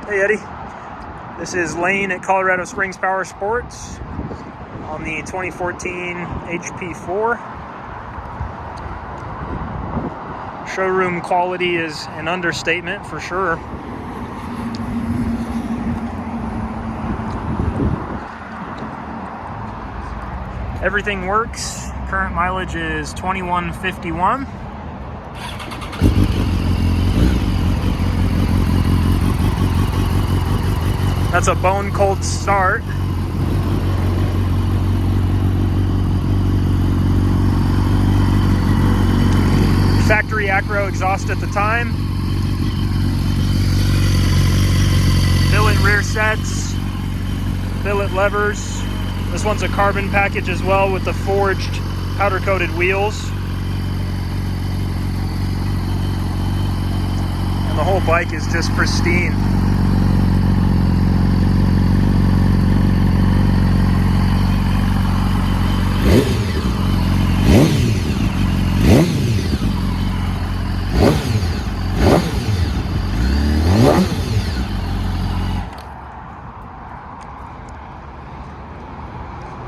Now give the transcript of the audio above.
Hey Eddie, this is Lane at Colorado Springs Power Sports on the 2014 HP4. Showroom quality is an understatement for sure. Everything works. Current mileage is 2151. That's a bone cold start. Factory Acro exhaust at the time. Billet rear sets. Billet levers. This one's a carbon package as well with the forged powder coated wheels. And the whole bike is just pristine.